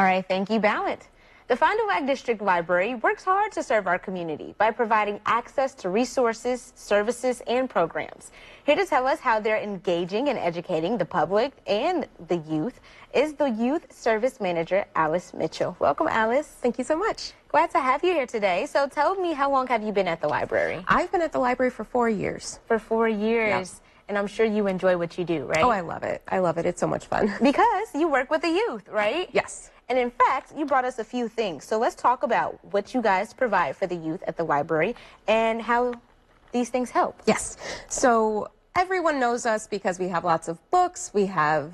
All right, thank you, Ballant. The Fondulac District Library works hard to serve our community by providing access to resources, services, and programs. Here to tell us how they're engaging and educating the public and the youth is the Youth Service Manager, Alice Mitchell. Welcome, Alice. Thank you so much. Glad to have you here today. So tell me, how long have you been at the library? I've been at the library for 4 years. For 4 years. Yep. And I'm sure you enjoy what you do, right? Oh, I love it. I love it. It's so much fun. Because you work with the youth, right? Yes. And in fact, you brought us a few things. So let's talk about what you guys provide for the youth at the library and how these things help. Yes. So everyone knows us because we have lots of books. We have,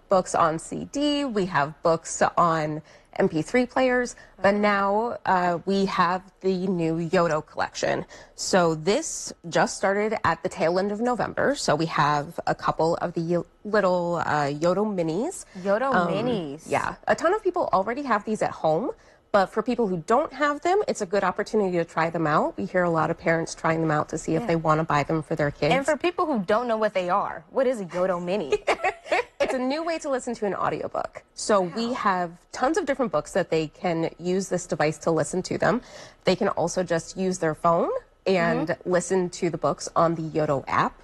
books on CD. We have books on MP3 players. But now we have the new Yoto collection. So this just started at the tail end of November. So we have a couple of the little Yoto minis. Yoto minis. Yeah. A ton of people already have these at home. But for people who don't have them, it's a good opportunity to try them out. We hear a lot of parents trying them out to see if they want to buy them for their kids. And for people who don't know what they are, what is a Yoto mini? It's a new way to listen to an audiobook. So we have tons of different books that they can use this device to listen to them. They can also just use their phone and listen to the books on the Yoto app.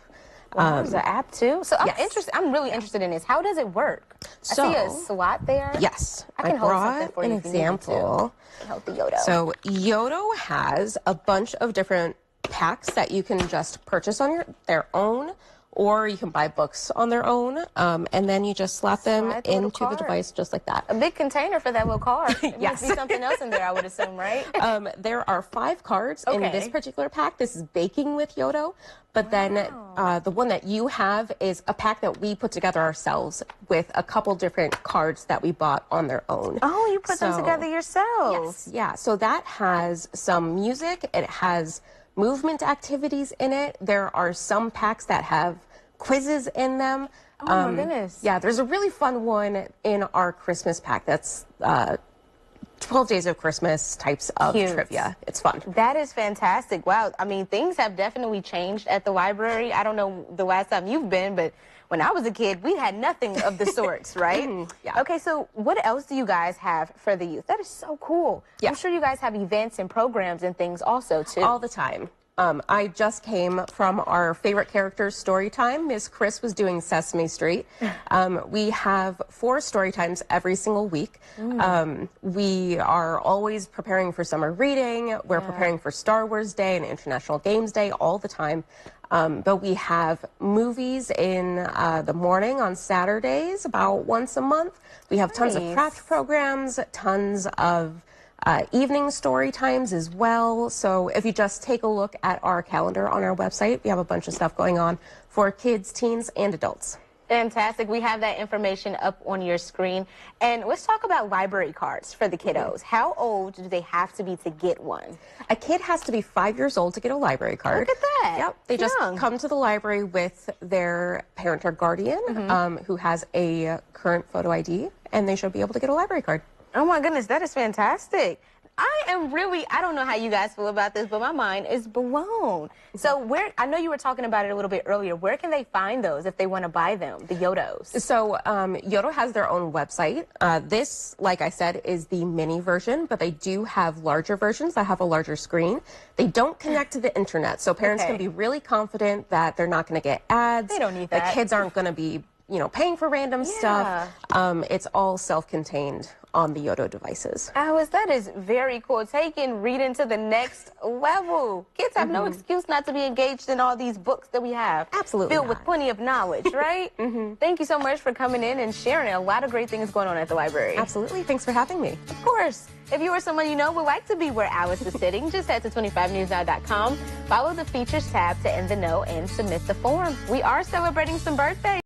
There's an app too. So I'm Yes. interested. I'm really interested in this. How does it work? So, I see a slot there. Yes. I can hold something brought for an you if you need me example. to. Help the Yoto. So Yoto has a bunch of different packs that you can just purchase on their own, or you can buy books on their own, and then you just slap them Slide the little into the card. device just like that. A big container for that little card. There Yes. must be something else in there, I would assume, right? There are 5 cards in Okay. this particular pack. This is Baking with Yoto. But then the one that you have is a pack that we put together ourselves with a couple different cards that we bought on their own. Oh, you put them So- together yourselves. Yes. Yeah. So that has some music. It has movement activities in it. There are some packs that have quizzes in them. Oh, my goodness. Yeah, there's a really fun one in our Christmas pack that's 12 Days of Christmas types of Cute. trivia. It's fun. That is fantastic. Wow. I mean, things have definitely changed at the library. I don't know the last time you've been, but when I was a kid, we had nothing of the sorts, right? Yeah. Okay, so what else do you guys have for the youth? That is so cool. Yeah. I'm sure you guys have events and programs and things also, too. All the time. I just came from our favorite characters story time. Miss Chris was doing Sesame Street. We have 4 story times every single week. We are always preparing for summer reading. We're preparing for Star Wars Day and International Games Day all the time. But we have movies in the morning on Saturdays about once a month. We have tons of Nice. craft programs, tons of evening story times as well. So if you just take a look at our calendar on our website, we have a bunch of stuff going on for kids, teens, and adults. Fantastic. We have that information up on your screen. And let's talk about library cards for the kiddos. How old do they have to be to get one? A kid has to be 5 years old to get a library card. Look at that. Yep. They just Young. come to the library with their parent or guardian who has a current photo ID, and they should be able to get a library card. Oh my goodness, that is fantastic. I don't know how you guys feel about this, but my mind is blown. So I know you were talking about it a little bit earlier. Where can they find those if they want to buy them, the Yotos? So Yoto has their own website. This, like I said, is the mini version, but they do have larger versions that have a larger screen. They don't connect to the internet, so parents can be really confident that they're not going to get ads. They don't need The that. kids aren't going to be paying for random stuff. It's all self-contained on the Yoto devices. Alice, that is very cool. Taking reading to the next level. Kids have no excuse not to be engaged in all these books that we have. Absolutely Filled not. with plenty of knowledge, right? Thank you so much for coming in and sharing a lot of great things going on at the library. Absolutely. Thanks for having me. Of course. If you or someone you know would like to be where Alice is sitting, just head to 25newsnow.com, follow the features tab to end the know, and submit the form. We are celebrating some birthdays.